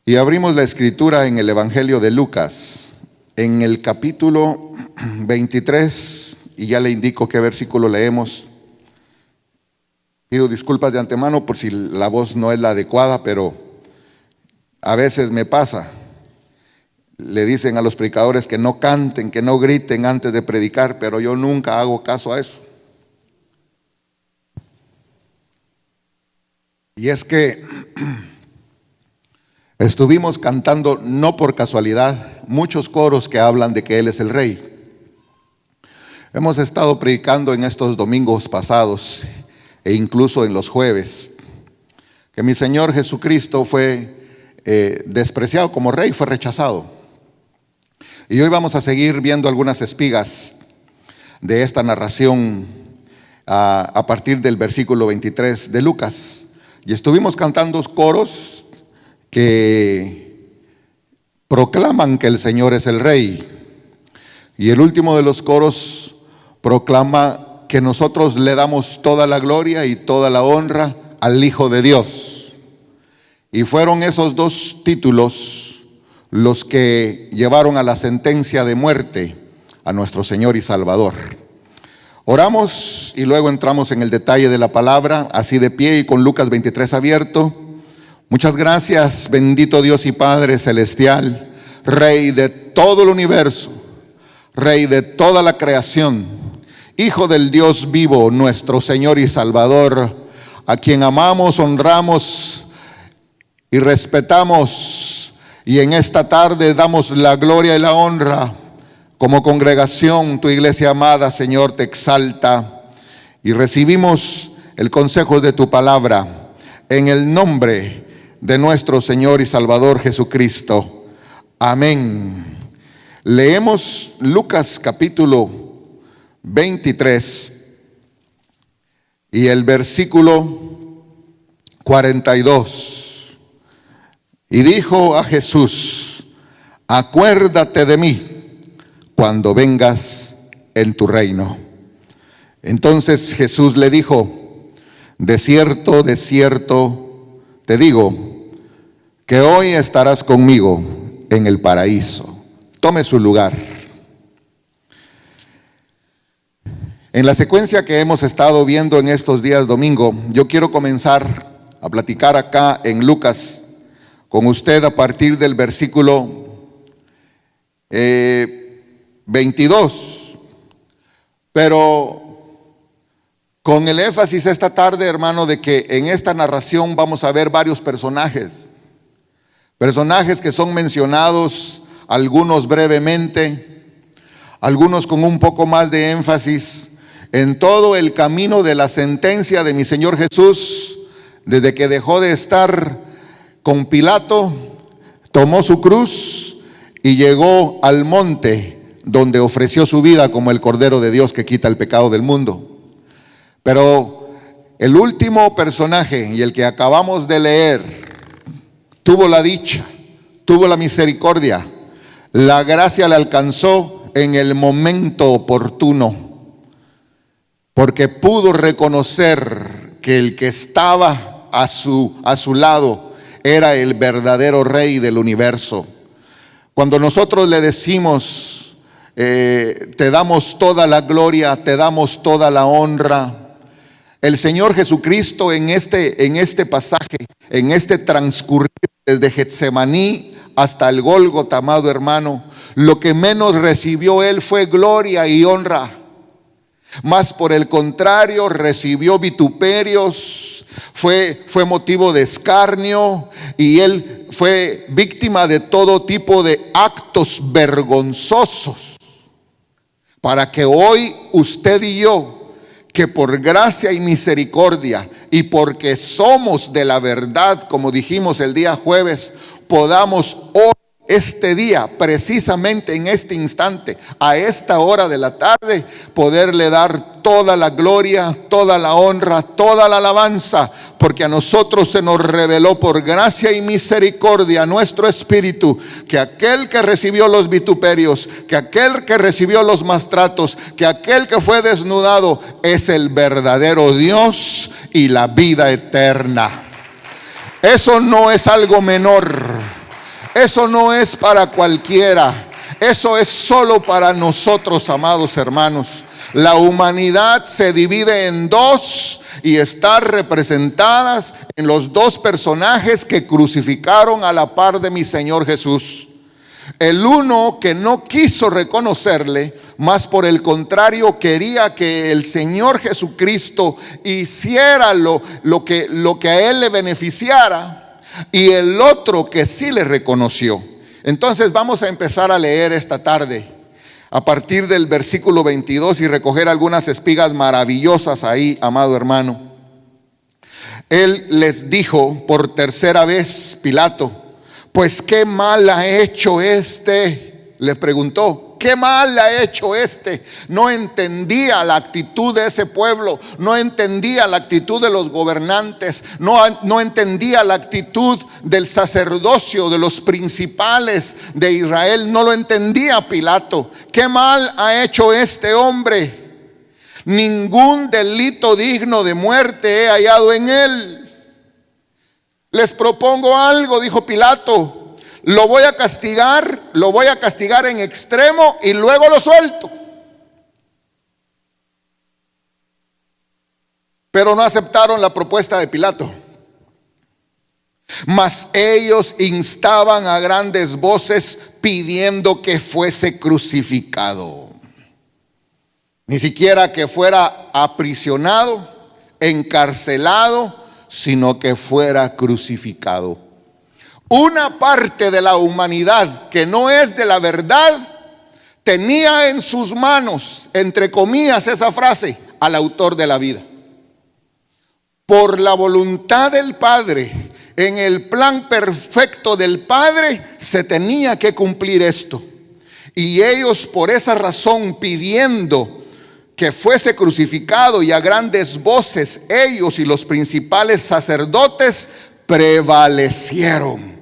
Y abrimos la escritura en el Evangelio de Lucas, en el capítulo 23, y ya le indico qué versículo leemos. Pido disculpas de antemano por si la voz no es la adecuada, pero a veces me pasa. Le dicen a los predicadores que no canten, que no griten antes de predicar, pero yo nunca hago caso a eso. Y es que estuvimos cantando, no por casualidad, muchos coros que hablan de que Él es el Rey. Hemos estado predicando en estos domingos pasados e incluso en los jueves que mi Señor Jesucristo fue despreciado como Rey, fue rechazado. Y hoy vamos a seguir viendo algunas espigas de esta narración a partir del versículo 23 de Lucas. Y estuvimos cantando coros que proclaman que el Señor es el Rey. Y el último de los coros proclama que nosotros le damos toda la gloria y toda la honra al Hijo de Dios. Y fueron esos dos títulos los que llevaron a la sentencia de muerte a nuestro Señor y Salvador. Oramos y luego entramos en el detalle de la palabra, así de pie y con Lucas 23 abierto. Muchas gracias, bendito Dios y Padre celestial, Rey de todo el universo, Rey de toda la creación, Hijo del Dios vivo, nuestro Señor y Salvador, a quien amamos, honramos y respetamos, y en esta tarde damos la gloria y la honra. Como congregación, tu iglesia amada, Señor, te exalta y recibimos el consejo de tu palabra en el nombre de nuestro Señor y Salvador Jesucristo. Amén. Leemos Lucas capítulo 23 y el versículo 42. Y dijo a Jesús: acuérdate de mí cuando vengas en tu reino. Entonces Jesús le dijo: de cierto, te digo, que hoy estarás conmigo en el paraíso. Tome su lugar. En la secuencia que hemos estado viendo en estos días domingo, yo quiero comenzar a platicar acá en Lucas con usted a partir del versículo 22, pero con el énfasis esta tarde, hermano, de que en esta narración vamos a ver varios personajes que son mencionados, algunos brevemente, algunos con un poco más de énfasis, en todo el camino de la sentencia de mi Señor Jesús, desde que dejó de estar con Pilato, tomó su cruz y llegó al monte donde ofreció su vida como el Cordero de Dios que quita el pecado del mundo. Pero el último personaje, y el que acabamos de leer, tuvo la dicha, tuvo la misericordia, la gracia le alcanzó en el momento oportuno, porque pudo reconocer que el que estaba a su lado era el verdadero Rey del universo. Cuando nosotros le decimos: te damos toda la gloria, te damos toda la honra, el Señor Jesucristo en este pasaje, en este transcurrir desde Getsemaní hasta el Gólgota, amado hermano, lo que menos recibió Él fue gloria y honra. Mas por el contrario recibió vituperios, fue motivo de escarnio, y Él fue víctima de todo tipo de actos vergonzosos, para que hoy usted y yo, que por gracia y misericordia y porque somos de la verdad, como dijimos el día jueves, podamos hoy, este día, precisamente en este instante, a esta hora de la tarde, poderle dar toda la gloria, toda la honra, toda la alabanza, porque a nosotros se nos reveló por gracia y misericordia nuestro espíritu, que aquel que recibió los vituperios, que aquel que recibió los maltratos, que aquel que fue desnudado, es el verdadero Dios y la vida eterna. Eso no es algo menor. Eso no es para cualquiera. Eso es solo para nosotros, amados hermanos. La humanidad se divide en dos y está representadas en los dos personajes que crucificaron a la par de mi Señor Jesús. El uno que no quiso reconocerle, más por el contrario quería que el Señor Jesucristo hiciera lo que a él le beneficiara, y el otro que sí le reconoció. Entonces vamos a empezar a leer esta tarde a partir del versículo 22 y recoger algunas espigas maravillosas ahí, amado hermano. Él les dijo por tercera vez, Pilato: pues qué mal ha hecho este. Le preguntó: ¿qué mal ha hecho este? No entendía la actitud de ese pueblo, no entendía la actitud de los gobernantes, no entendía la actitud del sacerdocio, de los principales de Israel. No lo entendía Pilato. ¿Qué mal ha hecho este hombre? Ningún delito digno de muerte he hallado en él. Les propongo algo, dijo Pilato: lo voy a castigar en extremo y luego lo suelto. Pero no aceptaron la propuesta de Pilato. Mas ellos instaban a grandes voces pidiendo que fuese crucificado. Ni siquiera que fuera aprisionado, encarcelado, sino que fuera crucificado. Una parte de la humanidad que no es de la verdad tenía en sus manos, entre comillas, esa frase, al autor de la vida. Por la voluntad del Padre, en el plan perfecto del Padre, se tenía que cumplir esto. Y ellos, por esa razón, pidiendo que fuese crucificado, y a grandes voces, ellos y los principales sacerdotes prevalecieron.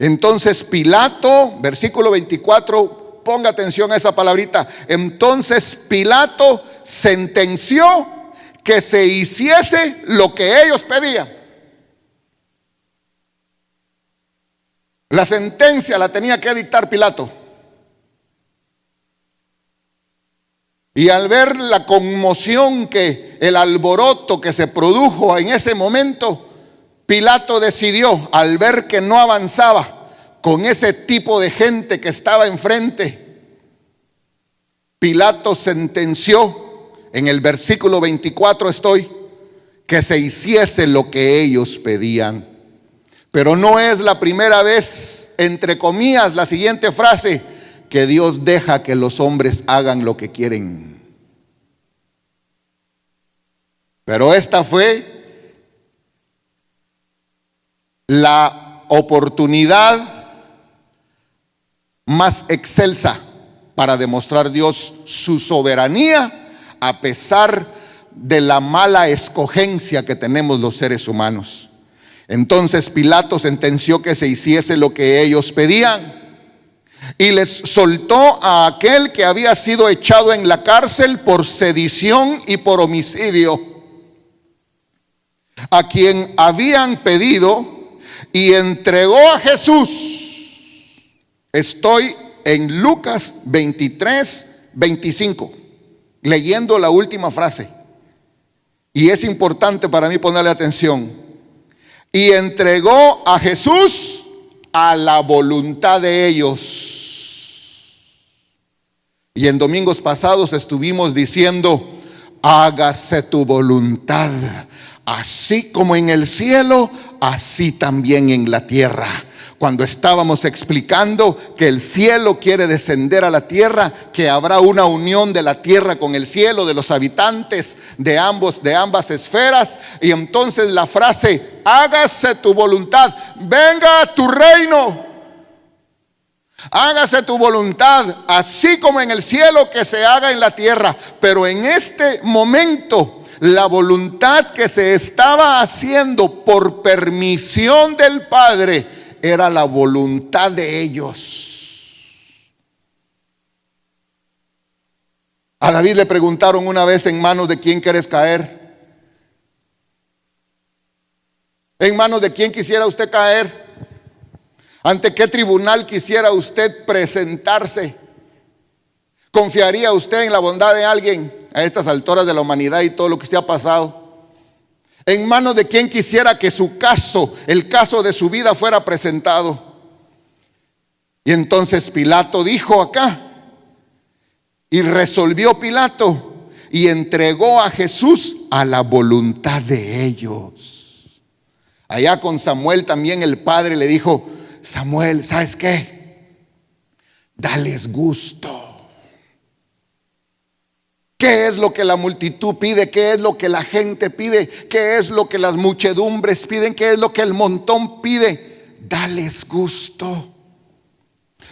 Entonces Pilato, versículo 24, ponga atención a esa palabrita. Entonces Pilato sentenció que se hiciese lo que ellos pedían. La sentencia la tenía que dictar Pilato. Y al ver la conmoción, el alboroto que se produjo en ese momento, Pilato decidió, al ver que no avanzaba con ese tipo de gente que estaba enfrente, Pilato sentenció, en el versículo 24 que se hiciese lo que ellos pedían. Pero no es la primera vez, entre comillas, la siguiente frase, que Dios deja que los hombres hagan lo que quieren. Pero esta fue la oportunidad más excelsa para demostrar Dios su soberanía, a pesar de la mala escogencia que tenemos los seres humanos. Entonces Pilato sentenció que se hiciese lo que ellos pedían, y les soltó a aquel que había sido echado en la cárcel por sedición y por homicidio, a quien habían pedido, y entregó a Jesús. Estoy en Lucas 23, 25, leyendo la última frase, y es importante para mí ponerle atención. Y entregó a Jesús a la voluntad de ellos. Y en domingos pasados estuvimos diciendo: hágase tu voluntad, así como en el cielo, así también en la tierra. Cuando estábamos explicando que el cielo quiere descender a la tierra, que habrá una unión de la tierra con el cielo, de los habitantes de ambas esferas. Y entonces la frase: hágase tu voluntad, venga a tu reino, hágase tu voluntad, así como en el cielo, que se haga en la tierra. Pero en este momento, la voluntad que se estaba haciendo por permisión del Padre era la voluntad de ellos. A David le preguntaron una vez: ¿en manos de quién quieres caer? ¿En manos de quién quisiera usted caer? ¿Ante qué tribunal quisiera usted presentarse? ¿Confiaría usted en la bondad de alguien a estas alturas de la humanidad y todo lo que usted ha pasado? ¿En manos de quién quisiera que su caso, el caso de su vida, fuera presentado? Y entonces Pilato dijo acá, y resolvió Pilato, y entregó a Jesús a la voluntad de ellos. Allá con Samuel también el padre le dijo: Samuel, ¿sabes qué? Dales gusto. ¿Qué es lo que la multitud pide? ¿Qué es lo que la gente pide? ¿Qué es lo que las muchedumbres piden? ¿Qué es lo que el montón pide? Dales gusto.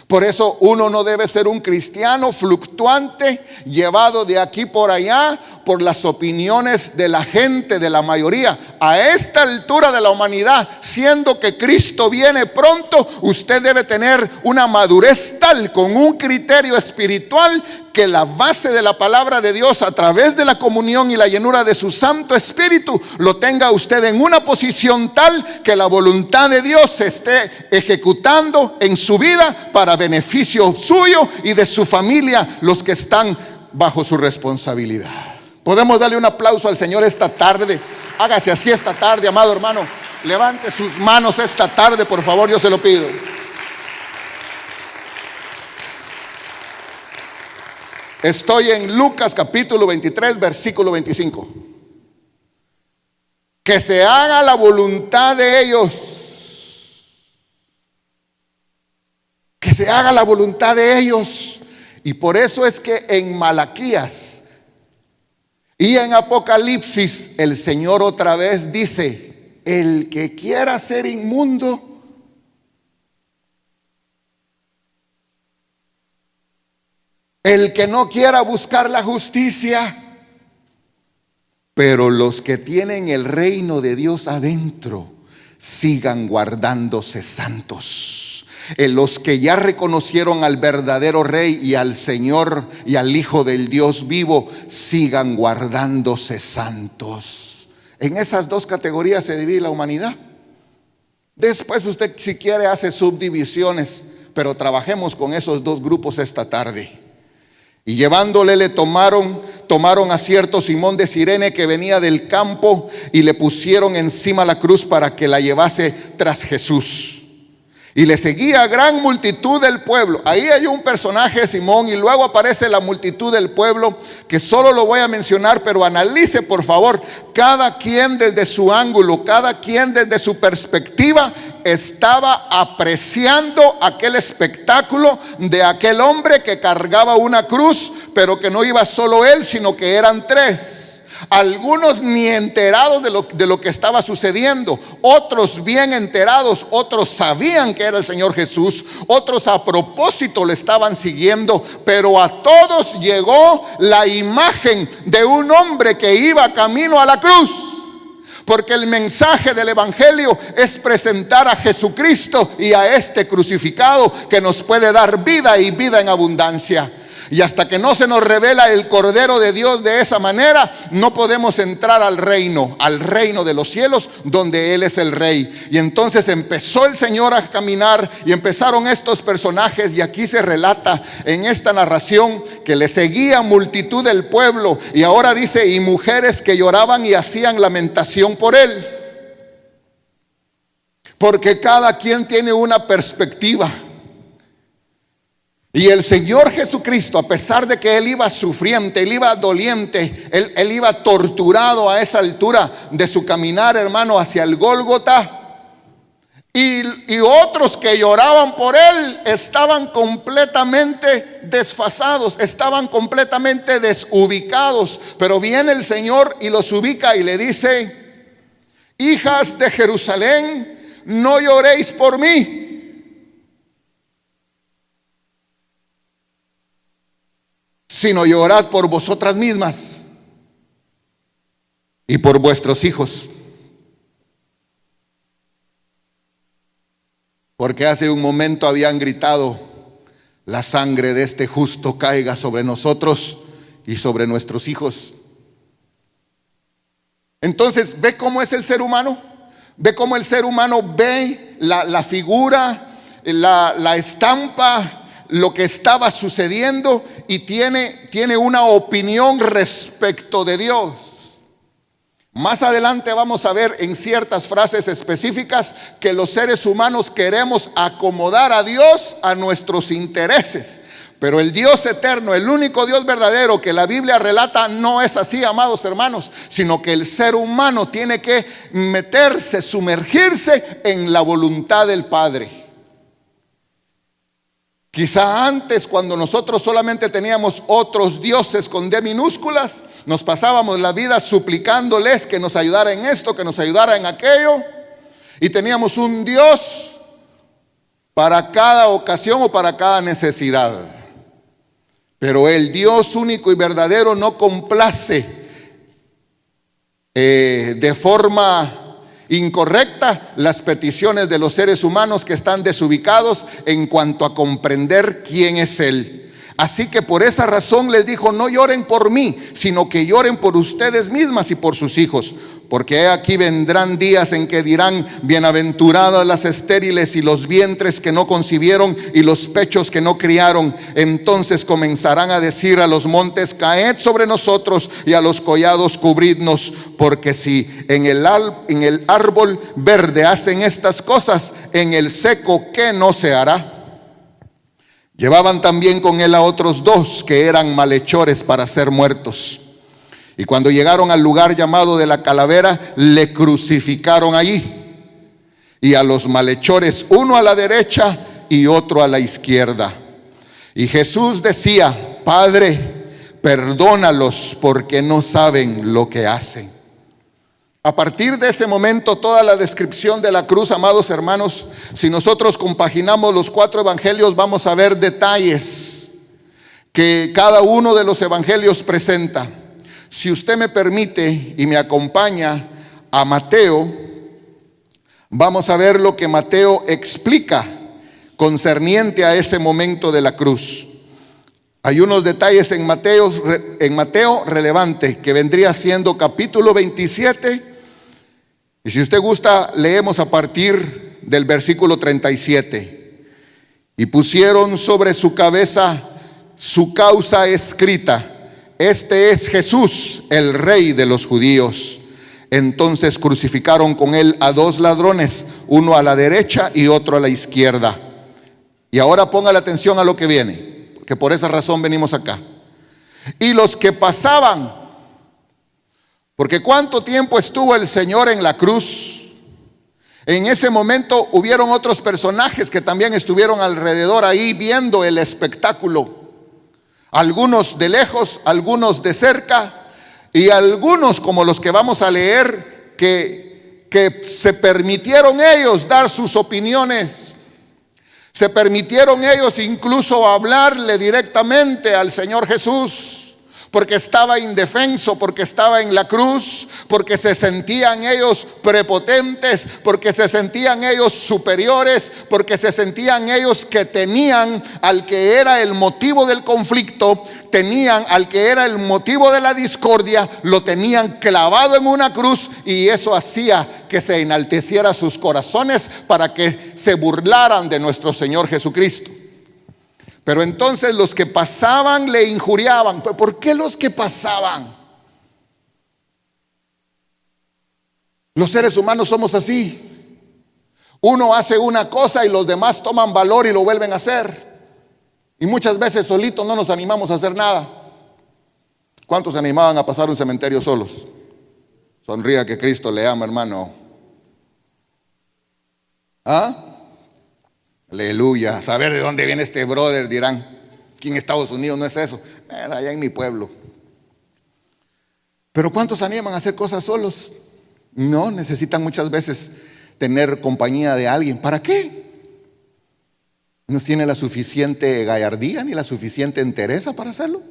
Por eso uno no debe ser un cristiano fluctuante, llevado de aquí por allá por las opiniones de la gente, de la mayoría. A esta altura de la humanidad, siendo que Cristo viene pronto, usted debe tener una madurez tal, con un criterio espiritual, que la base de la palabra de Dios, a través de la comunión y la llenura de su Santo Espíritu, lo tenga usted en una posición tal que la voluntad de Dios se esté ejecutando en su vida para beneficio suyo y de su familia, los que están bajo su responsabilidad. Podemos darle un aplauso al Señor esta tarde. Hágase así esta tarde, amado hermano. Levante sus manos esta tarde, por favor, yo se lo pido. Estoy en Lucas capítulo 23, versículo 25. Que se haga la voluntad de ellos. Que se haga la voluntad de ellos. Y por eso es que en Malaquías y en Apocalipsis el Señor otra vez dice: el que quiera ser inmundo, el que no quiera buscar la justicia, pero los que tienen el reino de Dios adentro, sigan guardándose santos. Los que ya reconocieron al verdadero Rey y al Señor y al Hijo del Dios vivo, sigan guardándose santos. En esas dos categorías se divide la humanidad. Después usted, si quiere, hace subdivisiones, pero trabajemos con esos dos grupos esta tarde. Y llevándole le tomaron a cierto Simón de Cirene, que venía del campo, y le pusieron encima la cruz para que la llevase tras Jesús. Y le seguía gran multitud del pueblo. Ahí hay un personaje, Simón, y luego aparece la multitud del pueblo, que solo lo voy a mencionar, pero analice por favor. Cada quien desde su ángulo, cada quien desde su perspectiva, estaba apreciando aquel espectáculo de aquel hombre que cargaba una cruz, pero que no iba solo él, sino que eran tres. Algunos ni enterados de lo que estaba sucediendo, otros bien enterados, otros sabían que era el Señor Jesús, otros a propósito le estaban siguiendo, pero a todos llegó la imagen de un hombre que iba camino a la cruz. Porque el mensaje del Evangelio es presentar a Jesucristo y a este crucificado, que nos puede dar vida y vida en abundancia. Y hasta que no se nos revela el Cordero de Dios de esa manera, no podemos entrar al reino de los cielos, donde Él es el Rey. Y entonces empezó el Señor a caminar y empezaron estos personajes, y aquí se relata en esta narración que le seguía multitud del pueblo, y ahora dice: y mujeres que lloraban y hacían lamentación por Él. Porque cada quien tiene una perspectiva. Y el Señor Jesucristo, a pesar de que Él iba sufriente, Él iba doliente, Él iba torturado a esa altura de su caminar, hermano, hacia el Gólgota, y otros que lloraban por Él estaban completamente desfasados, estaban completamente desubicados. Pero viene el Señor y los ubica y le dice: hijas de Jerusalén, no lloréis por mí, sino llorad por vosotras mismas y por vuestros hijos. Porque hace un momento habían gritado: la sangre de este justo caiga sobre nosotros y sobre nuestros hijos. Entonces, ¿ve cómo es el ser humano? ¿Ve cómo el ser humano ve la figura, la estampa lo que estaba sucediendo y tiene una opinión respecto de Dios. Más adelante vamos a ver en ciertas frases específicas que los seres humanos queremos acomodar a Dios a nuestros intereses. Pero el Dios eterno, el único Dios verdadero que la Biblia relata, no es así, amados hermanos, sino que el ser humano tiene que meterse, sumergirse en la voluntad del Padre. Quizá antes, cuando nosotros solamente teníamos otros dioses con D minúsculas, nos pasábamos la vida suplicándoles que nos ayudara en esto, que nos ayudara en aquello, y teníamos un Dios para cada ocasión o para cada necesidad. Pero el Dios único y verdadero no complace de forma incorrecta las peticiones de los seres humanos que están desubicados en cuanto a comprender quién es Él. Así que por esa razón les dijo: no lloren por mí, sino que lloren por ustedes mismas y por sus hijos. Porque aquí vendrán días en que dirán: bienaventuradas las estériles y los vientres que no concibieron y los pechos que no criaron. Entonces comenzarán a decir a los montes: caed sobre nosotros, y a los collados cubridnos. Porque si en el árbol verde hacen estas cosas, en el seco, ¿qué no se hará? Llevaban también con él a otros dos que eran malhechores para ser muertos. Y cuando llegaron al lugar llamado de la calavera, le crucificaron allí. Y a los malhechores, uno a la derecha y otro a la izquierda. Y Jesús decía: Padre, perdónalos, porque no saben lo que hacen. A partir de ese momento, toda la descripción de la cruz, amados hermanos, si nosotros compaginamos los 4 evangelios, vamos a ver detalles que cada uno de los evangelios presenta. Si usted me permite y me acompaña a Mateo, vamos a ver lo que Mateo explica concerniente a ese momento de la cruz. Hay unos detalles en Mateo relevante, que vendría siendo capítulo 27. Y si usted gusta, leemos a partir del versículo 37. Y pusieron sobre su cabeza su causa escrita: este es Jesús, el Rey de los judíos. Entonces crucificaron con él a 2 ladrones, uno a la derecha y otro a la izquierda. Y ahora ponga la atención a lo que viene, porque por esa razón venimos acá. Y los que pasaban, porque ¿cuánto tiempo estuvo el Señor en la cruz? En ese momento hubieron otros personajes que también estuvieron alrededor ahí viendo el espectáculo. Algunos de lejos, algunos de cerca, y algunos, como los que vamos a leer, que se permitieron ellos dar sus opiniones. Se permitieron ellos incluso hablarle directamente al Señor Jesús, porque estaba indefenso, porque estaba en la cruz, porque se sentían ellos prepotentes, porque se sentían ellos superiores, porque se sentían ellos que tenían al que era el motivo del conflicto, tenían al que era el motivo de la discordia, lo tenían clavado en una cruz, y eso hacía que se enalteciera sus corazones para que se burlaran de nuestro Señor Jesucristo. Pero entonces los que pasaban le injuriaban. ¿Por qué los que pasaban? Los seres humanos somos así. Uno hace una cosa y los demás toman valor y lo vuelven a hacer. Y muchas veces solitos no nos animamos a hacer nada. ¿Cuántos se animaban a pasar un cementerio solos? Sonría que Cristo le ama, hermano. ¿Ah? Aleluya. Saber de dónde viene este brother, dirán. Aquí en Estados Unidos no es eso. Allá en mi pueblo. Pero ¿cuántos se animan a hacer cosas solos? No, necesitan muchas veces tener compañía de alguien. ¿Para qué? No tiene la suficiente gallardía ni la suficiente entereza para hacerlo.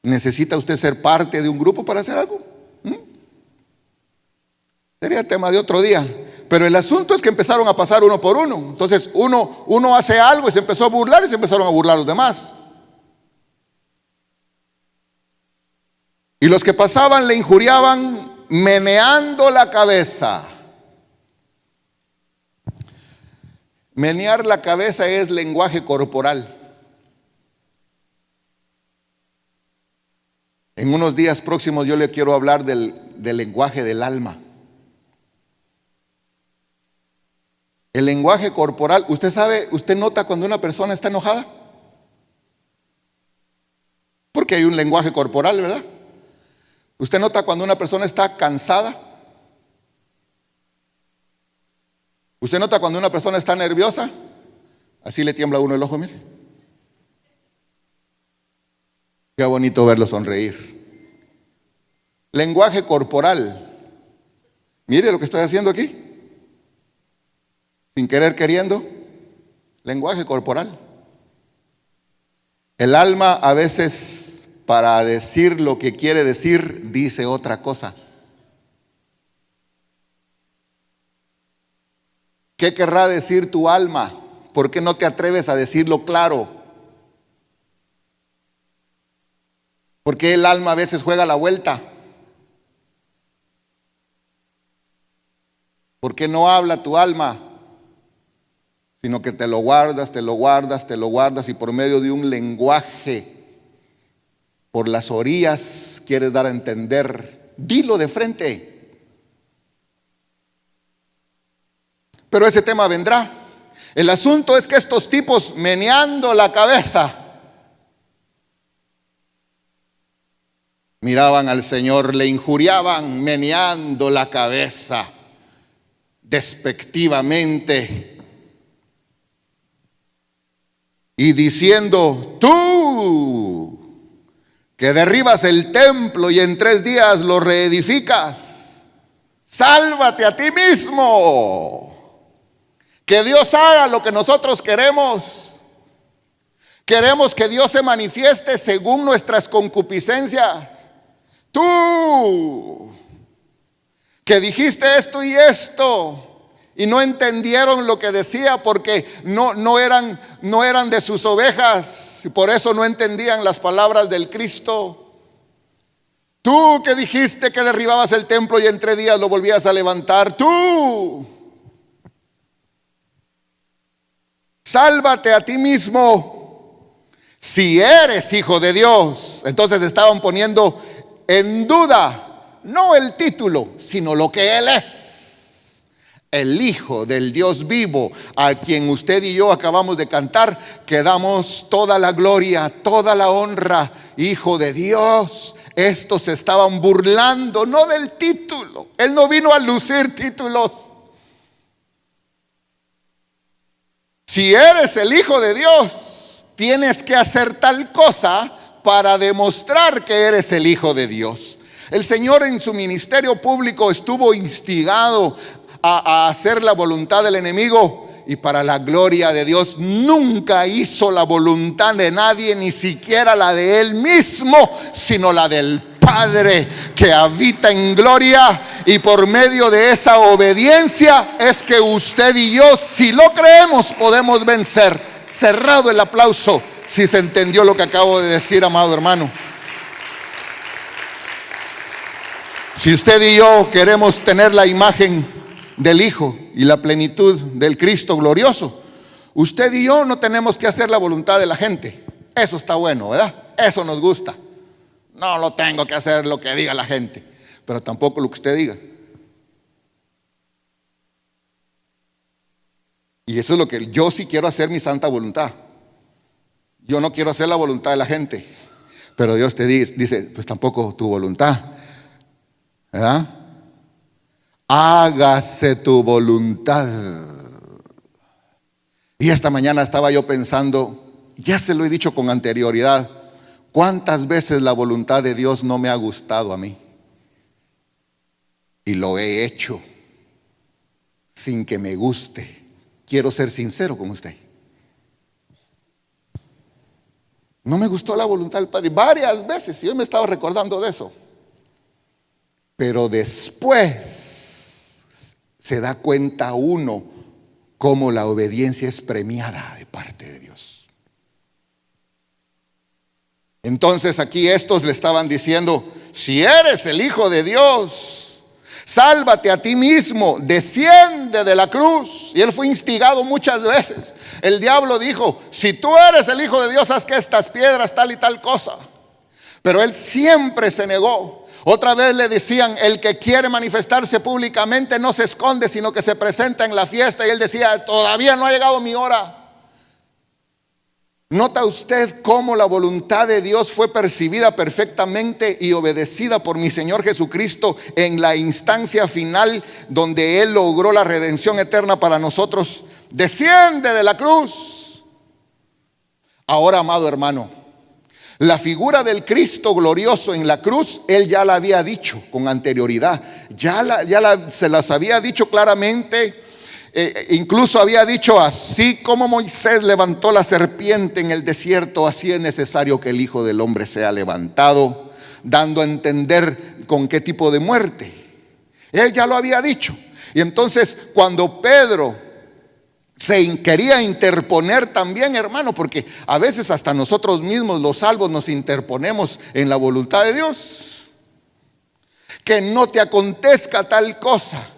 ¿Necesita usted ser parte de un grupo para hacer algo? Sería el tema de otro día. Pero el asunto es que empezaron a pasar uno por uno. Entonces uno hace algo y se empezó a burlar, y se empezaron a burlar los demás. Y los que pasaban le injuriaban meneando la cabeza. Menear la cabeza es lenguaje corporal. En unos días próximos yo le quiero hablar del lenguaje del alma. El lenguaje corporal, usted sabe, usted nota cuando una persona está enojada. Porque hay un lenguaje corporal, ¿verdad? Usted nota cuando una persona está cansada. Usted nota cuando una persona está nerviosa. Así le tiembla a uno el ojo, mire. Qué bonito verlo sonreír. Lenguaje corporal. Mire lo que estoy haciendo aquí. Sin querer queriendo. Lenguaje corporal. El alma a veces, para decir lo que quiere decir, dice otra cosa. ¿Qué querrá decir tu alma? ¿Por qué no te atreves a decirlo claro? ¿Por qué el alma a veces juega la vuelta? ¿Por qué no habla tu alma? Sino que te lo guardas, te lo guardas, te lo guardas, y por medio de un lenguaje, por las orillas, quieres dar a entender. Dilo de frente. Pero ese tema vendrá. El asunto es que estos tipos, meneando la cabeza, miraban al Señor, le injuriaban, meneando la cabeza, despectivamente, y diciendo: tú que derribas el templo y en 3 días lo reedificas, sálvate a ti mismo. Que Dios haga lo que nosotros queremos. Queremos que Dios se manifieste según nuestras concupiscencias. Tú que dijiste esto y esto, y no entendieron lo que decía porque no eran de sus ovejas, y por eso no entendían las palabras del Cristo. Tú que dijiste que derribabas el templo y en 3 días lo volvías a levantar. Tú, sálvate a ti mismo si eres hijo de Dios. Entonces estaban poniendo en duda no el título, sino lo que Él es. El Hijo del Dios vivo, a quien usted y yo acabamos de cantar, que damos toda la gloria, toda la honra. Hijo de Dios. Estos se estaban burlando, no del título. Él no vino a lucir títulos. Si eres el Hijo de Dios, tienes que hacer tal cosa para demostrar que eres el Hijo de Dios. El Señor en su ministerio público estuvo instigado a hacer la voluntad del enemigo, y para la gloria de Dios nunca hizo la voluntad de nadie, ni siquiera la de Él mismo, sino la del Padre que habita en gloria. Y por medio de esa obediencia es que usted y yo, si lo creemos, podemos vencer. Cerrado el aplauso si se entendió lo que acabo de decir, amado hermano. Si usted y yo queremos tener la imagen del Hijo y la plenitud del Cristo glorioso, usted y yo no tenemos que hacer la voluntad de la gente. Eso está bueno, ¿verdad? Eso nos gusta. No lo tengo que hacer lo que diga la gente, pero tampoco lo que usted diga. Y eso es lo que yo sí quiero hacer, mi santa voluntad. Yo no quiero hacer la voluntad de la gente, pero Dios te dice, pues tampoco tu voluntad, ¿verdad? Hágase tu voluntad. Y esta mañana estaba yo pensando, ya se lo he dicho con anterioridad, ¿cuántas veces la voluntad de Dios no me ha gustado a mí? Y lo he hecho sin que me guste. Quiero ser sincero con usted. No me gustó la voluntad del Padre varias veces, y yo me estaba recordando de eso. Pero después se da cuenta uno cómo la obediencia es premiada de parte de Dios. Entonces aquí estos le estaban diciendo: si eres el Hijo de Dios, Sálvate a ti mismo, desciende de la cruz. Y él fue instigado muchas veces. El diablo dijo: si tú eres el Hijo de Dios, haz que estas piedras tal y tal cosa. Pero él siempre se negó. Otra vez le decían: el que quiere manifestarse públicamente no se esconde, sino que se presenta en la fiesta. Y él decía: todavía no ha llegado mi hora. ¿Nota usted cómo la voluntad de Dios fue percibida perfectamente y obedecida por mi Señor Jesucristo en la instancia final donde Él logró la redención eterna para nosotros? Desciende de la cruz. Ahora, amado hermano, la figura del Cristo glorioso en la cruz, Él ya la había dicho con anterioridad. Se las había dicho claramente. Incluso había dicho: así como Moisés levantó la serpiente en el desierto, así es necesario que el Hijo del Hombre sea levantado, dando a entender con qué tipo de muerte. Él ya lo había dicho. Y entonces, cuando Pedro se quería interponer también, hermano, porque a veces hasta nosotros mismos los salvos nos interponemos en la voluntad de Dios, que no te acontezca tal cosa.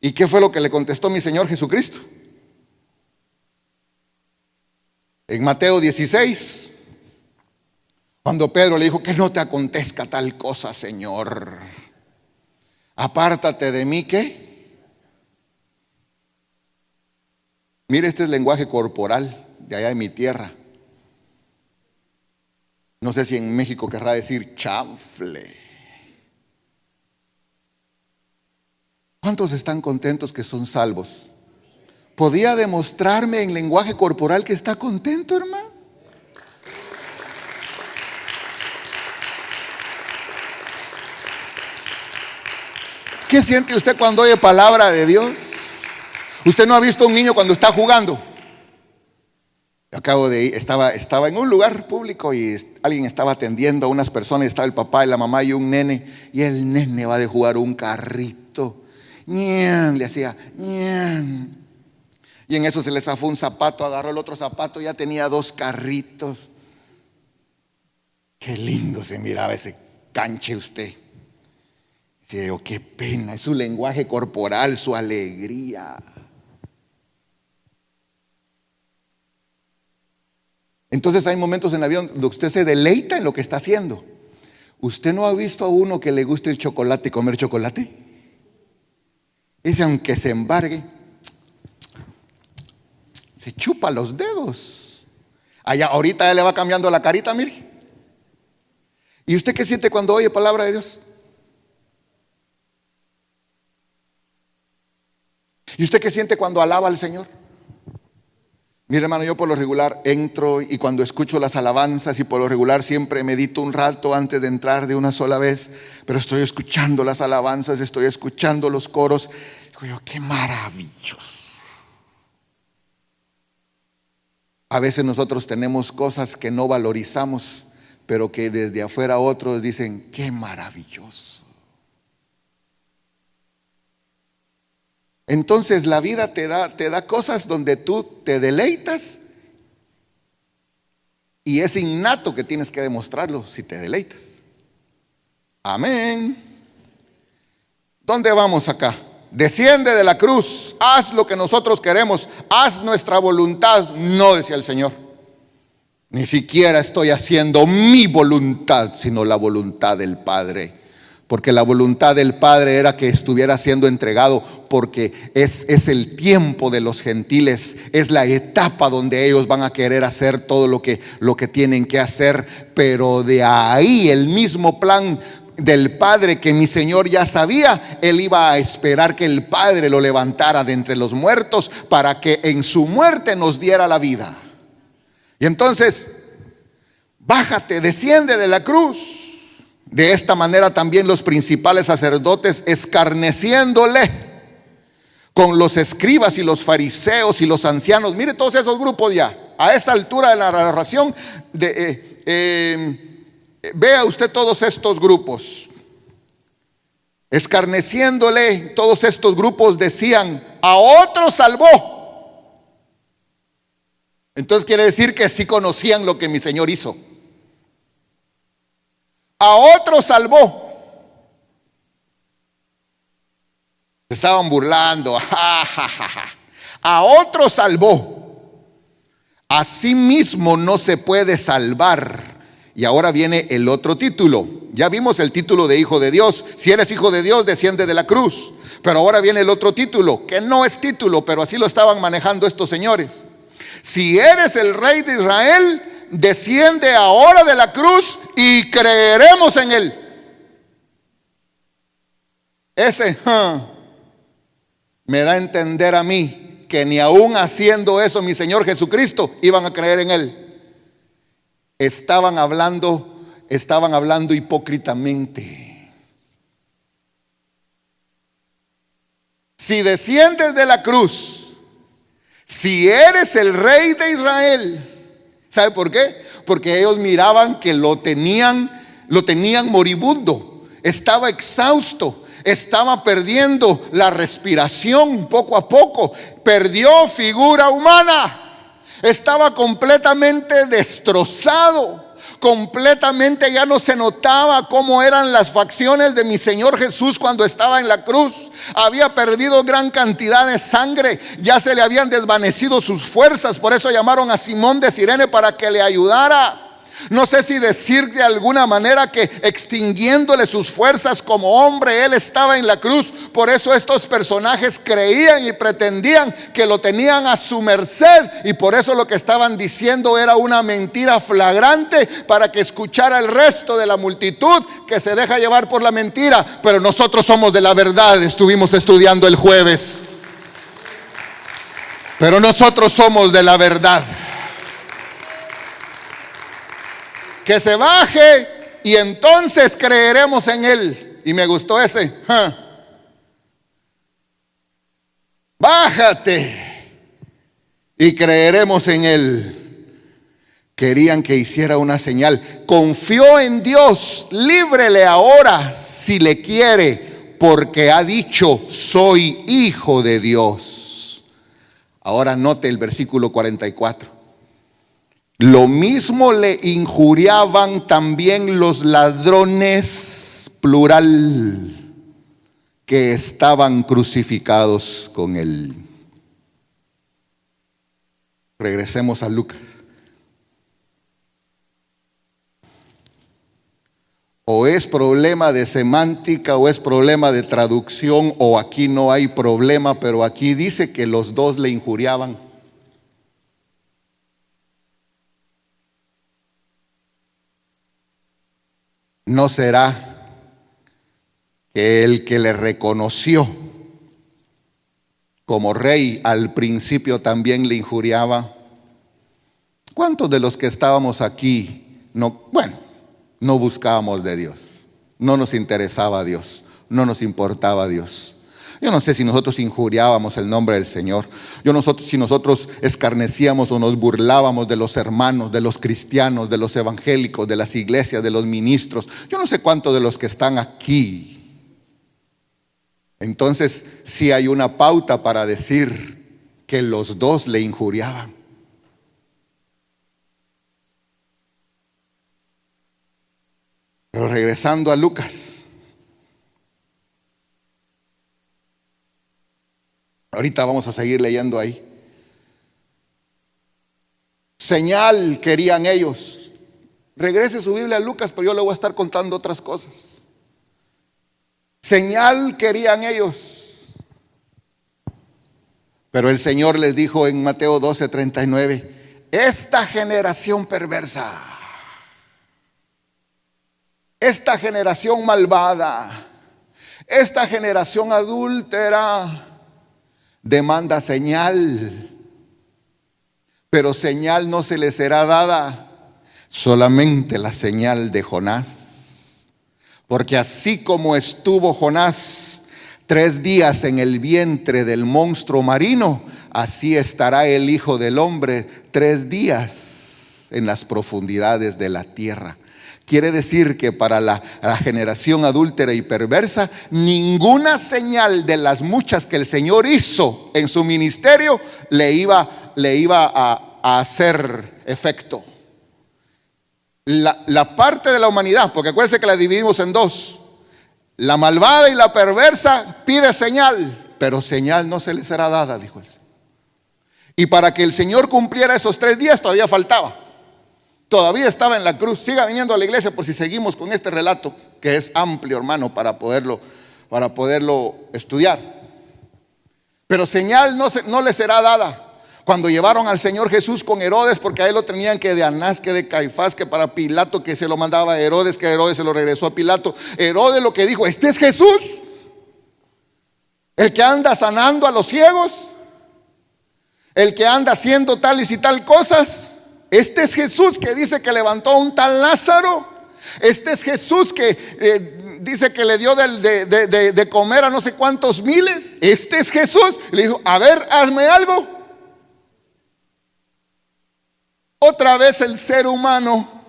¿Y qué fue lo que le contestó mi Señor Jesucristo? En Mateo 16, cuando Pedro le dijo: que no te acontezca tal cosa, Señor. Apártate de mí, ¿qué? Mire, este es lenguaje corporal de allá de mi tierra. No sé si en México querrá decir chanfle. ¿Cuántos están contentos que son salvos? ¿Podía demostrarme en lenguaje corporal que está contento, hermano? ¿Qué siente usted cuando oye palabra de Dios? ¿Usted no ha visto a un niño cuando está jugando? Acabo de ir, estaba en un lugar público y alguien estaba atendiendo a unas personas. Estaba el papá y la mamá y un nene. Y el nene va de jugar un carrito. Le hacía ñan. Y en eso se le zafó un zapato, agarró el otro zapato, ya tenía 2 carritos. Qué lindo se miraba ese canche usted. Dice: oh, qué pena, es su lenguaje corporal, su alegría. Entonces hay momentos en la vida donde usted se deleita en lo que está haciendo. ¿Usted no ha visto a uno que le guste el chocolate y comer chocolate? Ese, aunque se embargue, se chupa los dedos. Ahorita ya le va cambiando la carita, mire. ¿Y usted qué siente cuando oye palabra de Dios? ¿Y usted qué siente cuando alaba al Señor? Mire, hermano, yo por lo regular entro y cuando escucho las alabanzas, y por lo regular siempre medito un rato antes de entrar de una sola vez, pero estoy escuchando las alabanzas, estoy escuchando los coros. Digo yo: qué maravilloso. A veces nosotros tenemos cosas que no valorizamos, pero que desde afuera otros dicen: qué maravilloso. Entonces la vida te da cosas donde tú te deleitas, y es innato que tienes que demostrarlo si te deleitas. Amén. ¿Dónde vamos acá? Desciende de la cruz, haz lo que nosotros queremos, haz nuestra voluntad. No, decía el Señor, ni siquiera estoy haciendo mi voluntad, sino la voluntad del Padre. Porque la voluntad del Padre era que estuviera siendo entregado, porque es el tiempo de los gentiles, es la etapa donde ellos van a querer hacer todo lo que tienen que hacer. Pero de ahí el mismo plan del Padre que mi Señor ya sabía, Él iba a esperar que el Padre lo levantara de entre los muertos para que en su muerte nos diera la vida. Y entonces, bájate, desciende de la cruz. De esta manera también los principales sacerdotes, escarneciéndole con los escribas y los fariseos y los ancianos. Mire todos esos grupos ya, a esta altura de la narración, vea usted todos estos grupos. Escarneciéndole, todos estos grupos decían: a otro salvó. Entonces quiere decir que sí conocían lo que mi Señor hizo. A otro salvó. Se estaban burlando. A otro salvó, a sí mismo no se puede salvar. Y ahora viene el otro título. Ya vimos el título de hijo de Dios. Si eres hijo de Dios, desciende de la cruz. Pero ahora viene el otro título, que no es título, pero así lo estaban manejando estos señores. Si eres el rey de Israel, desciende ahora de la cruz y creeremos en él. Ese me da a entender a mí que ni aún haciendo eso mi Señor Jesucristo iban a creer en él. Estaban hablando hipócritamente. Si desciendes de la cruz, si eres el rey de Israel, ¿sabe por qué? Porque ellos miraban que lo tenían moribundo, estaba exhausto, estaba perdiendo la respiración poco a poco, perdió figura humana. Estaba completamente destrozado, completamente ya no se notaba cómo eran las facciones de mi Señor Jesús cuando estaba en la cruz. Había perdido gran cantidad de sangre, ya se le habían desvanecido sus fuerzas. Por eso llamaron a Simón de Cirene para que le ayudara. No sé si decir de alguna manera que extinguiéndole sus fuerzas como hombre, él estaba en la cruz. Por eso estos personajes creían y pretendían que lo tenían a su merced. Y por eso lo que estaban diciendo era una mentira flagrante para que escuchara el resto de la multitud que se deja llevar por la mentira. Pero nosotros somos de la verdad, estuvimos estudiando el jueves. Pero nosotros somos de la verdad. Que se baje y entonces creeremos en él. Y me gustó ese. Bájate y creeremos en él. Querían que hiciera una señal. Confió en Dios, líbrele ahora si le quiere, porque ha dicho: soy hijo de Dios. Ahora note el versículo 44. Lo mismo le injuriaban también los ladrones, plural, que estaban crucificados con él. Regresemos a Lucas. O es problema de semántica o es problema de traducción, o aquí no hay problema, pero aquí dice que los dos le injuriaban. ¿No será que el que le reconoció como rey al principio también le injuriaba? ¿Cuántos de los que estábamos aquí no buscábamos de Dios? No nos interesaba Dios, no nos importaba Dios. Yo no sé si nosotros injuriábamos el nombre del Señor. Si nosotros escarnecíamos o nos burlábamos de los hermanos, de los cristianos, de los evangélicos, de las iglesias, de los ministros. Yo no sé cuántos de los que están aquí. Entonces, sí hay una pauta para decir que los dos le injuriaban. Pero regresando a Lucas. Ahorita vamos a seguir leyendo ahí. Señal querían ellos. Regrese su Biblia a Lucas, pero yo le voy a estar contando otras cosas. Señal querían ellos. Pero el Señor les dijo en Mateo 12:39, esta generación perversa, esta generación malvada, esta generación adúltera, demanda señal, pero señal no se le será dada, solamente la señal de Jonás. Porque así como estuvo Jonás 3 días en el vientre del monstruo marino, así estará el Hijo del Hombre 3 días en las profundidades de la tierra. Quiere decir que para la generación adúltera y perversa, ninguna señal de las muchas que el Señor hizo en su ministerio le iba a hacer efecto. La parte de la humanidad, porque acuérdense que la dividimos en dos: La malvada y la perversa pide señal, pero señal no se le será dada, dijo el Señor. Y para que el Señor cumpliera esos 3 días todavía faltaba. Todavía estaba en la cruz. Siga viniendo a la iglesia por si seguimos con este relato, que es amplio, hermano, para poderlo estudiar. Pero señal no le será dada. Cuando llevaron al Señor Jesús con Herodes, porque a él lo tenían que de Anás, que de Caifás, que para Pilato, que se lo mandaba a Herodes, que Herodes se lo regresó a Pilato. Herodes lo que dijo: este es Jesús, el que anda sanando a los ciegos, el que anda haciendo tales y tal cosas. Este es Jesús que dice que levantó a un tal Lázaro. Este es Jesús que dice que le dio de comer a no sé cuántos miles. Este es Jesús. Le dijo: a ver, hazme algo. Otra vez el ser humano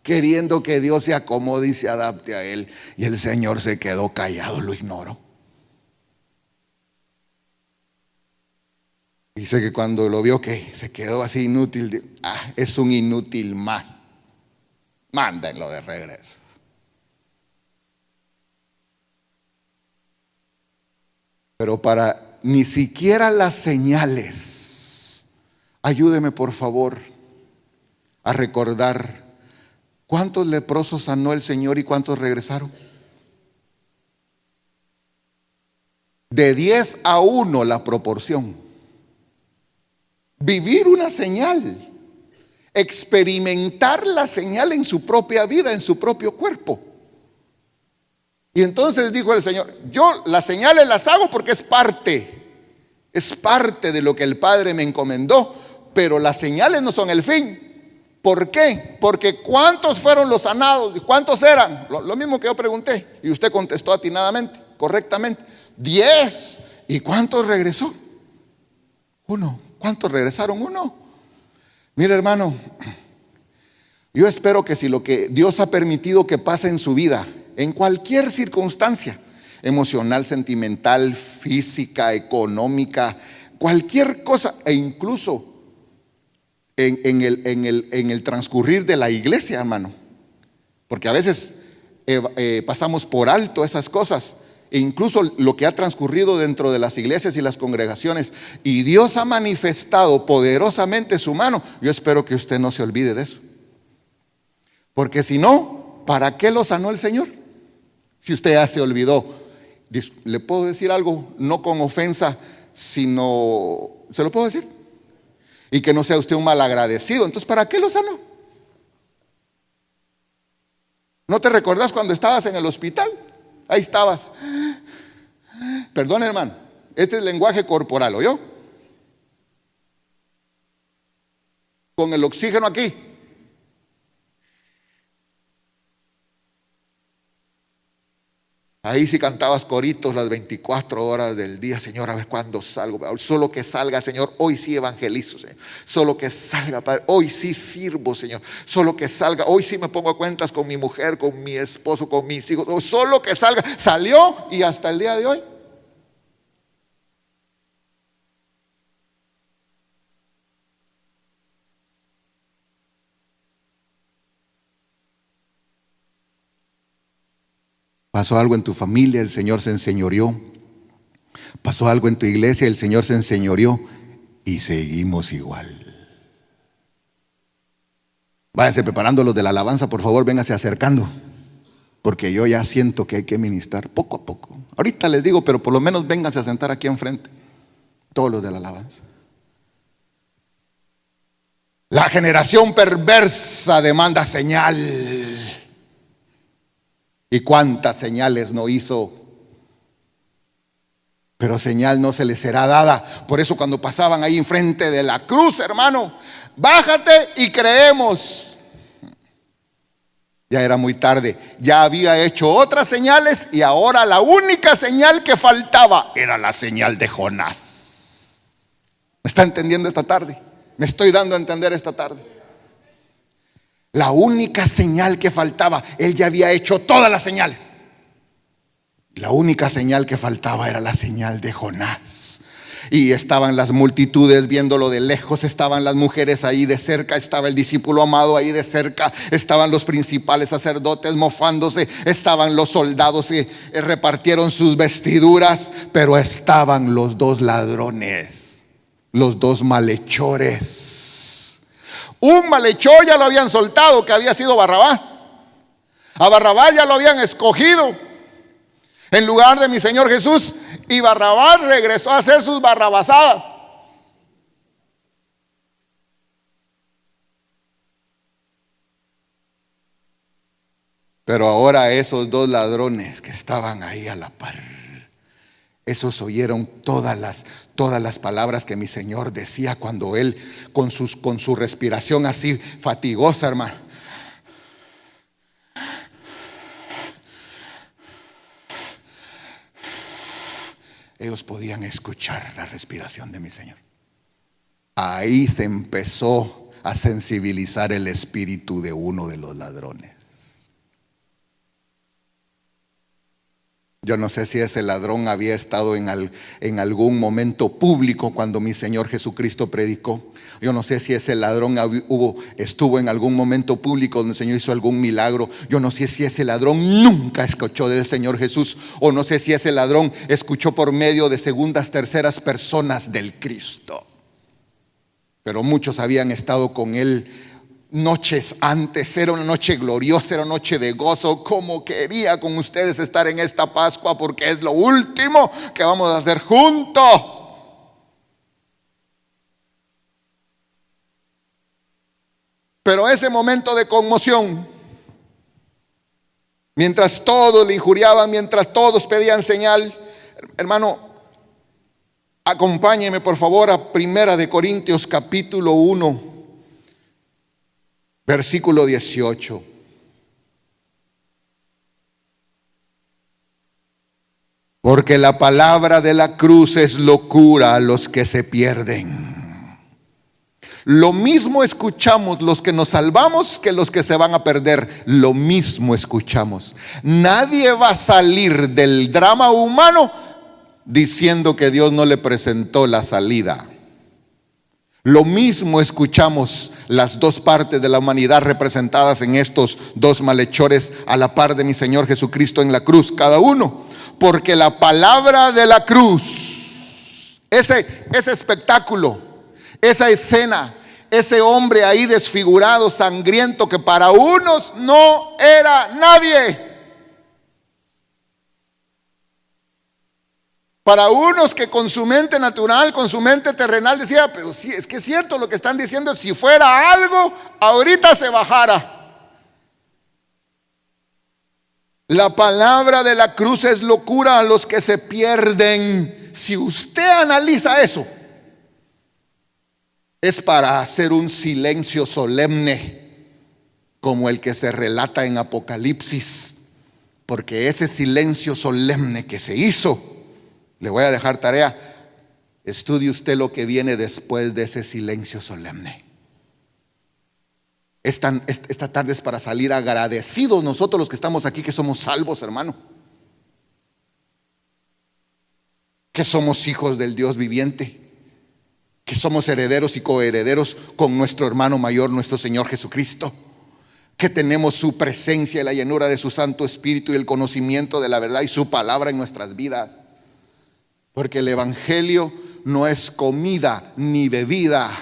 queriendo que Dios se acomode y se adapte a él. Y el Señor se quedó callado, lo ignoró. Dice que cuando lo vio que se quedó así inútil, es un inútil más, mándenlo de regreso. Pero para ni siquiera las señales, ayúdeme por favor a recordar cuántos leprosos sanó el Señor y cuántos regresaron. De 10 a 1 la proporción. Vivir una señal, experimentar la señal en su propia vida, en su propio cuerpo. Y entonces dijo el Señor: yo las señales las hago porque es parte de lo que el Padre me encomendó, pero las señales no son el fin. ¿Por qué? Porque ¿cuántos fueron los sanados? ¿Cuántos eran? Lo mismo que yo pregunté y usted contestó atinadamente, correctamente: 10. ¿Y cuántos regresó? 1. ¿Cuántos regresaron? 1. Mire, hermano, yo espero que si lo que Dios ha permitido que pase en su vida, en cualquier circunstancia, emocional, sentimental, física, económica, cualquier cosa, e incluso en el transcurrir de la iglesia, hermano, porque a veces pasamos por alto esas cosas, e incluso lo que ha transcurrido dentro de las iglesias y las congregaciones, y Dios ha manifestado poderosamente su mano. Yo espero que usted no se olvide de eso, porque si no, ¿para qué lo sanó el Señor? Si usted ya se olvidó. ¿Le puedo decir algo? No con ofensa, sino, ¿se lo puedo decir? Y que no sea usted un malagradecido. Entonces, ¿para qué lo sanó? ¿No te recordás cuando estabas en el hospital? Ahí estabas. Perdón, hermano, este es lenguaje corporal, ¿oyó? Con el oxígeno aquí. Ahí sí cantabas coritos las 24 horas del día: Señor, a ver cuándo salgo. Solo que salga, Señor, hoy sí evangelizo, Señor. Solo que salga, Padre, hoy sí sirvo, Señor. Solo que salga, hoy sí me pongo a cuentas con mi mujer, con mi esposo, con mis hijos. Solo que salga. Salió y hasta el día de hoy. Pasó algo en tu familia, el Señor se enseñoreó. Pasó algo en tu iglesia, el Señor se enseñoreó, y seguimos igual. Váyanse preparando los de la alabanza, por favor, vénganse acercando, porque yo ya siento que hay que ministrar poco a poco. Ahorita les digo, pero por lo menos vénganse a sentar aquí enfrente, todos los de la alabanza. La generación perversa demanda señal. ¿Y cuántas señales no hizo? Pero señal no se les será dada. Por eso cuando pasaban ahí enfrente de la cruz, hermano, bájate y creemos. Ya era muy tarde, ya había hecho otras señales, y ahora la única señal que faltaba era la señal de Jonás. ¿Me está entendiendo esta tarde? Me estoy dando a entender esta tarde. La única señal que faltaba, él ya había hecho todas las señales. La única señal que faltaba era la señal de Jonás. Y estaban las multitudes viéndolo de lejos, estaban las mujeres ahí de cerca, estaba el discípulo amado ahí de cerca, estaban los principales sacerdotes mofándose, estaban los soldados que repartieron sus vestiduras, pero estaban los dos ladrones, los dos malhechores. Un malhechor ya lo habían soltado, que había sido Barrabás. A Barrabás ya lo habían escogido en lugar de mi Señor Jesús, y Barrabás regresó a hacer sus barrabasadas. Pero ahora esos dos ladrones que estaban ahí a la par, esos oyeron todas las palabras que mi Señor decía cuando Él con su respiración así fatigosa, hermano, ellos podían escuchar la respiración de mi Señor. Ahí se empezó a sensibilizar el espíritu de uno de los ladrones. Yo no sé si ese ladrón había estado en algún momento público cuando mi Señor Jesucristo predicó. Yo no sé si ese ladrón estuvo en algún momento público donde el Señor hizo algún milagro. Yo no sé si ese ladrón nunca escuchó del Señor Jesús, o no sé si ese ladrón escuchó por medio de segundas, terceras personas del Cristo. Pero muchos habían estado con Él noches antes. Era una noche gloriosa, era una noche de gozo. Como quería con ustedes estar en esta Pascua, porque es lo último que vamos a hacer juntos. Pero ese momento de conmoción, mientras todos le injuriaban, mientras todos pedían señal, hermano, acompáñeme por favor a 1 Corintios capítulo 1, versículo 18. Porque la palabra de la cruz es locura a los que se pierden. Lo mismo escuchamos los que nos salvamos que los que se van a perder. Lo mismo escuchamos. Nadie va a salir del drama humano diciendo que Dios no le presentó la salida. Lo mismo escuchamos las dos partes de la humanidad representadas en estos dos malhechores a la par de mi Señor Jesucristo en la cruz, cada uno. Porque la palabra de la cruz, ese espectáculo, esa escena, ese hombre ahí desfigurado, sangriento, que para unos no era nadie. Para unos que con su mente natural, con su mente terrenal decía, pero sí, es que es cierto lo que están diciendo, si fuera algo, ahorita se bajara. La palabra de la cruz es locura a los que se pierden. Si usted analiza eso, es para hacer un silencio solemne, como el que se relata en Apocalipsis, porque ese silencio solemne que se hizo, le voy a dejar tarea, estudie usted lo que viene después de ese silencio solemne. Esta tarde es para salir agradecidos nosotros los que estamos aquí, que somos salvos, hermano, que somos hijos del Dios viviente, que somos herederos y coherederos con nuestro hermano mayor, nuestro Señor Jesucristo, que tenemos su presencia y la llenura de su Santo Espíritu y el conocimiento de la verdad y su palabra en nuestras vidas. Porque el evangelio no es comida ni bebida,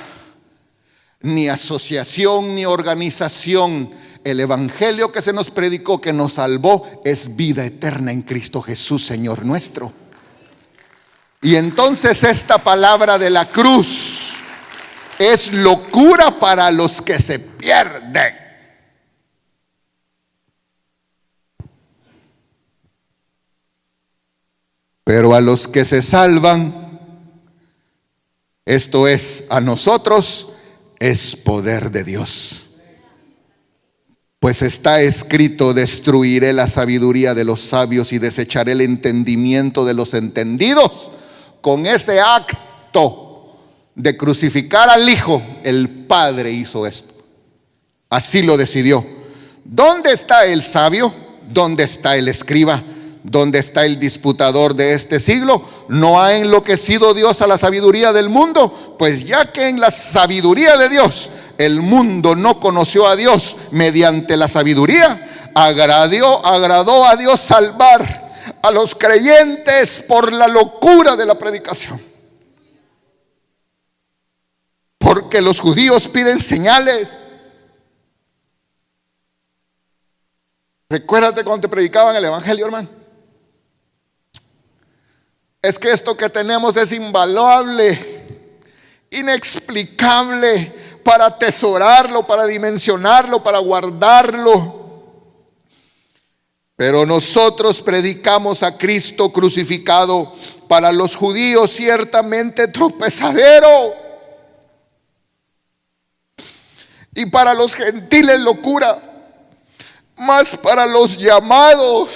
ni asociación ni organización. El evangelio que se nos predicó, que nos salvó, es vida eterna en Cristo Jesús, Señor nuestro. Y entonces esta palabra de la cruz es locura para los que se pierden. Pero a los que se salvan, esto es, a nosotros, es poder de Dios. Pues está escrito: destruiré la sabiduría de los sabios y desecharé el entendimiento de los entendidos. Con ese acto de crucificar al Hijo, el Padre hizo esto. Así lo decidió. ¿Dónde está el sabio? ¿Dónde está el escriba? ¿Dónde está el disputador de este siglo? ¿No ha enloquecido Dios a la sabiduría del mundo? Pues ya que en la sabiduría de Dios el mundo no conoció a Dios mediante la sabiduría, agradó a Dios salvar a los creyentes por la locura de la predicación. Porque los judíos piden señales. Recuérdate cuando te predicaban el evangelio, hermano. Es que esto que tenemos es invaluable, inexplicable, para atesorarlo, para dimensionarlo, para guardarlo. Pero nosotros predicamos a Cristo crucificado, para los judíos ciertamente tropezadero, y para los gentiles locura, mas para los llamados,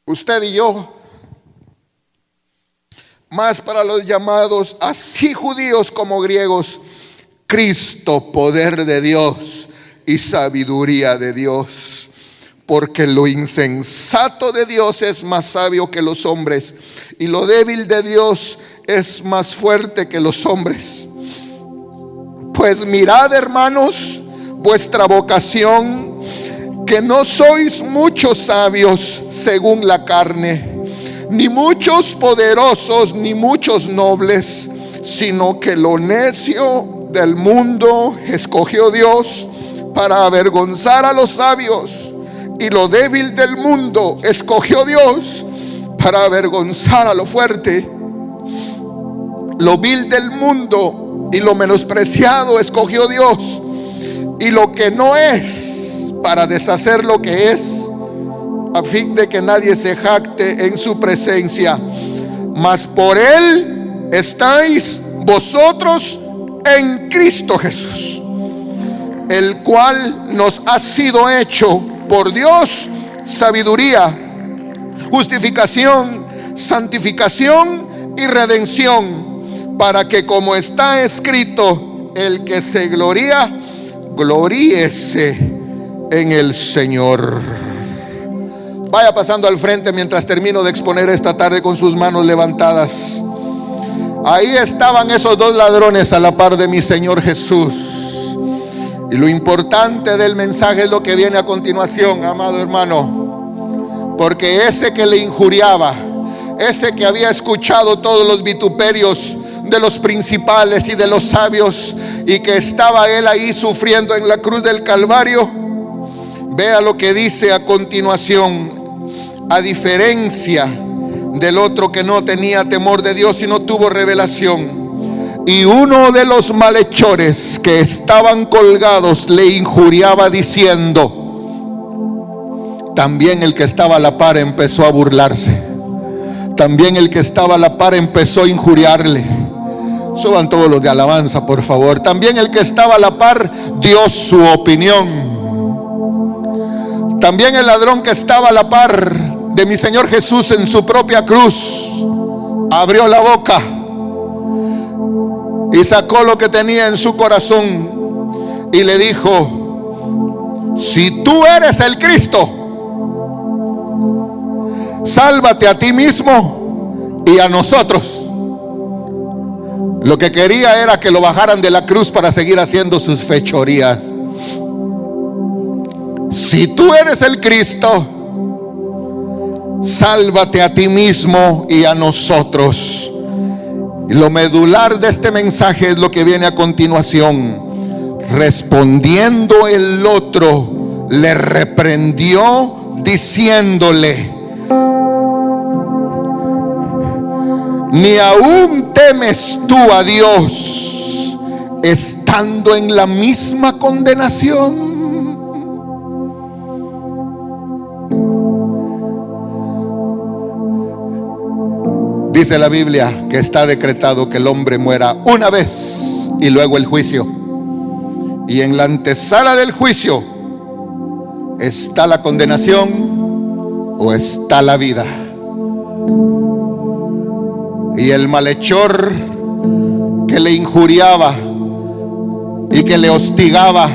usted y yo, más para los llamados, así judíos como griegos, Cristo, poder de Dios y sabiduría de Dios. Porque lo insensato de Dios es más sabio que los hombres, y lo débil de Dios es más fuerte que los hombres. Pues mirad, hermanos, vuestra vocación, que no sois muchos sabios según la carne, ni muchos poderosos, ni muchos nobles, sino que lo necio del mundo escogió Dios para avergonzar a los sabios, y lo débil del mundo escogió Dios para avergonzar a lo fuerte. Lo vil del mundo y lo menospreciado escogió Dios, y lo que no es, para deshacer lo que es, a fin de que nadie se jacte en su presencia. Mas por él estáis vosotros en Cristo Jesús, el cual nos ha sido hecho por Dios sabiduría, justificación, santificación y redención, para que, como está escrito, el que se gloría, gloríese en el Señor. Vaya pasando al frente mientras termino de exponer esta tarde con sus manos levantadas. Ahí estaban esos dos ladrones a la par de mi Señor Jesús. Y lo importante del mensaje es lo que viene a continuación, amado hermano. Porque ese que le injuriaba, ese que había escuchado todos los vituperios de los principales y de los sabios, y que estaba él ahí sufriendo en la cruz del Calvario, vea lo que dice a continuación. A diferencia del otro que no tenía temor de Dios y no tuvo revelación, y uno de los malhechores que estaban colgados le injuriaba diciendo, también el que estaba a la par empezó a burlarse, también el que estaba a la par empezó a injuriarle. Suban todos los de alabanza, por favor. También el que estaba a la par dio su opinión. También el ladrón que estaba a la par de mi Señor Jesús en su propia cruz abrió la boca y sacó lo que tenía en su corazón y le dijo, si tú eres el Cristo, sálvate a ti mismo y a nosotros. Lo que quería era que lo bajaran de la cruz para seguir haciendo sus fechorías. Si tú eres el Cristo, sálvate a ti mismo y a nosotros. Y lo medular de este mensaje es lo que viene a continuación. Respondiendo el otro, le reprendió diciéndole, ¿ni aún temes tú a Dios estando en la misma condenación? Dice la Biblia que está decretado que el hombre muera una vez y luego el juicio. Y en la antesala del juicio está la condenación o está la vida. Y el malhechor que le injuriaba y que le hostigaba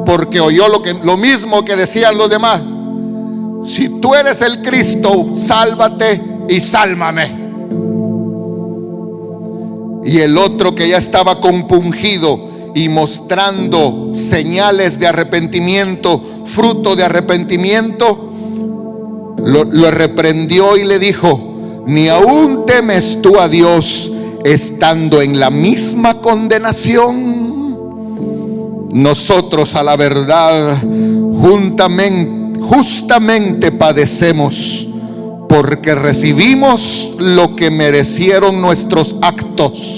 porque oyó lo mismo que decían los demás. Si tú eres el Cristo, sálvate y sálvame. Y el otro, que ya estaba compungido y mostrando señales de arrepentimiento, fruto de arrepentimiento, lo reprendió y le dijo: ¿ni aún temes tú a Dios estando en la misma condenación? Nosotros, a la verdad, justamente padecemos, porque recibimos lo que merecieron nuestros actos.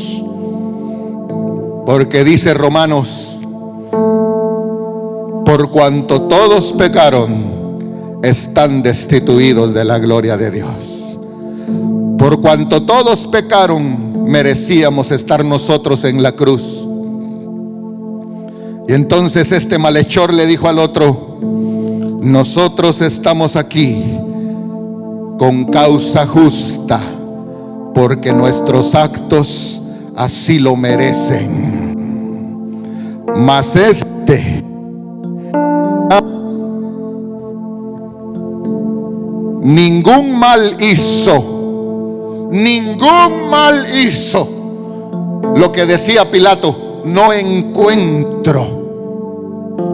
Porque dice Romanos: por cuanto todos pecaron, están destituidos de la gloria de Dios. Por cuanto todos pecaron, merecíamos estar nosotros en la cruz. Y entonces este malhechor le dijo al otro: nosotros estamos aquí con causa justa, porque nuestros actos así lo merecen. Mas ningún mal hizo, ningún mal hizo. Lo que decía Pilato: no encuentro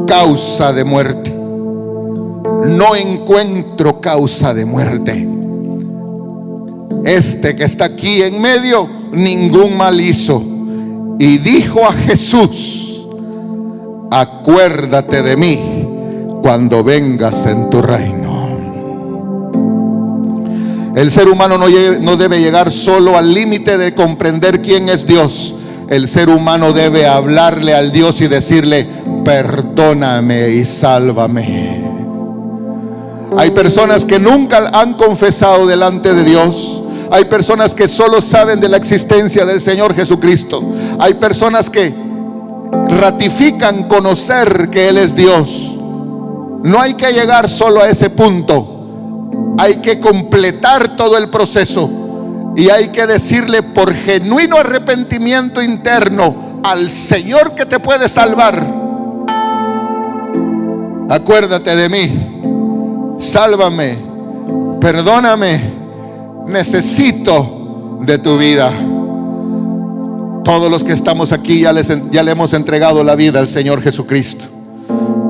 causa de muerte. No encuentro causa de muerte. Este que está aquí en medio, ningún mal hizo. Y dijo a Jesús: acuérdate de mí cuando vengas en tu reino. El ser humano no debe llegar solo al límite de comprender quién es Dios. El ser humano debe hablarle al Dios y decirle: perdóname y sálvame. Hay personas que nunca han confesado delante de Dios. Hay personas que solo saben de la existencia del Señor Jesucristo. Hay personas que ratifican conocer que Él es Dios. No hay que llegar solo a ese punto. Hay que completar todo el proceso. Y hay que decirle por genuino arrepentimiento interno al Señor que te puede salvar: acuérdate de mí, sálvame, perdóname, necesito de tu vida. Todos los que estamos aquí ya le hemos entregado la vida al Señor Jesucristo.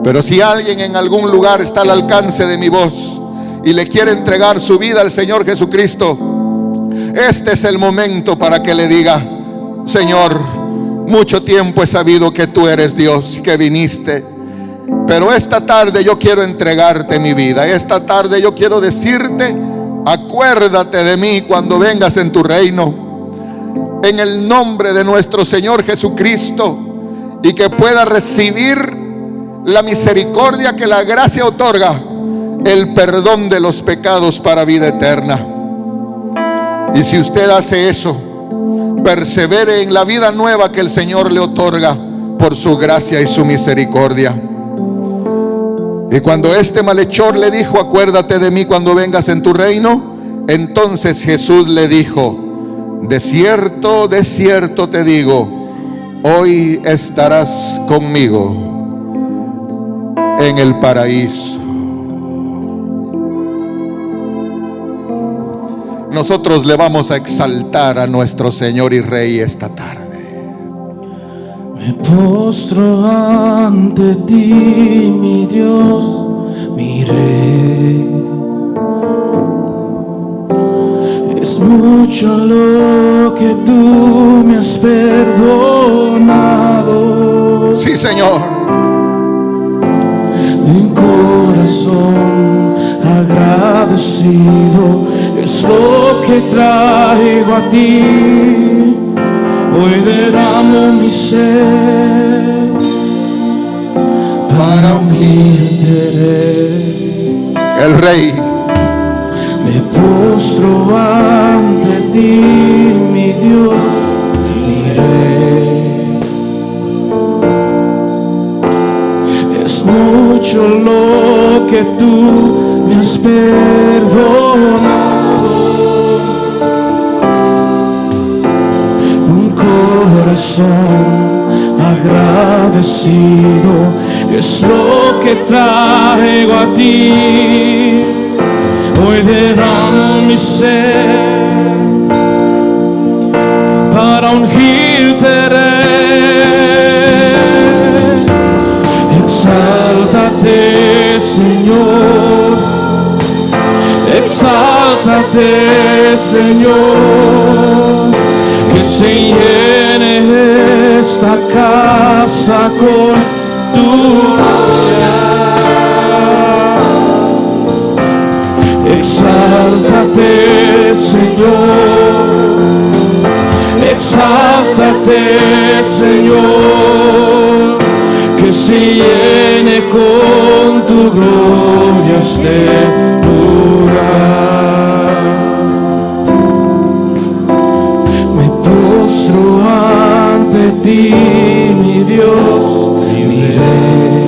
Pero si alguien en algún lugar está al alcance de mi voz y le quiere entregar su vida al Señor Jesucristo, este es el momento para que le diga: Señor, mucho tiempo he sabido que tú eres Dios, que viniste, pero esta tarde yo quiero entregarte mi vida. Esta tarde yo quiero decirte: acuérdate de mí cuando vengas en tu reino. En el nombre de nuestro Señor Jesucristo, y que pueda recibir la misericordia que la gracia otorga, el perdón de los pecados para vida eterna. Y si usted hace eso, persevere en la vida nueva que el Señor le otorga por su gracia y su misericordia. Y cuando este malhechor le dijo: acuérdate de mí cuando vengas en tu reino, entonces Jesús le dijo: de cierto te digo, hoy estarás conmigo en el paraíso. Nosotros le vamos a exaltar a nuestro Señor y Rey esta tarde. Me postro ante ti, mi Dios, mi Rey. Es mucho lo que tú me has perdonado. Sí, Señor. Un corazón agradecido es lo que traigo a ti. Hoy derramo mi ser para unirte. El Rey. Me postro ante ti, mi Dios, mi Rey. Es mucho lo que tú me has perdonado. Un corazón agradecido es lo que traigo a ti. Hoy derramo mi ser para ungirte, Rey. Exáltate, Señor. Exáltate, Señor. Que se llene esta casa con tu gloria. Exáltate, Señor. Exáltate, Señor. Que se llene con tu gloria este lugar. Me postro ante ti, mi Dios, mi Rey.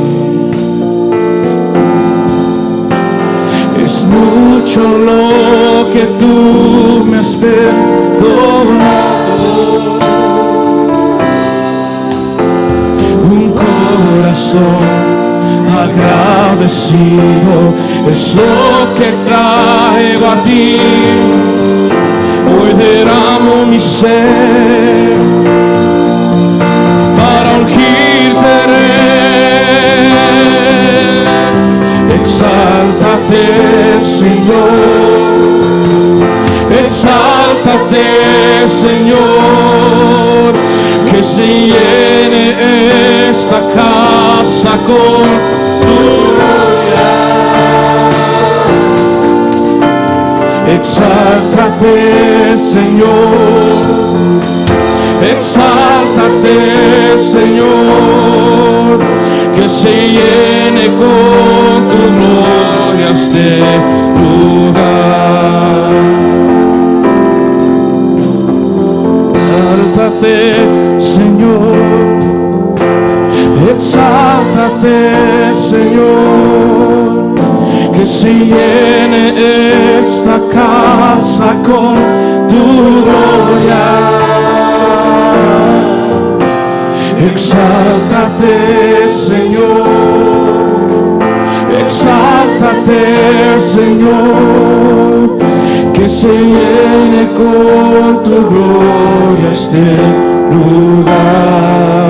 Es mucho lo que tú me has perdonado. Un corazón agradecido es lo que traigo a ti. Hoy derramo mi ser para ungirte, Rey. Exáltate, Señor. Exáltate, Señor. Que se llene esta casa con tu gloria. Exáltate, Señor. Exáltate, Señor. Que se llene con tu gloria este lugar. Exáltate, Señor. Exáltate, Señor. Que se llene esta casa con tu gloria. Exáltate, Señor. Exáltate, Señor. Que se llene con tu gloria este lugar.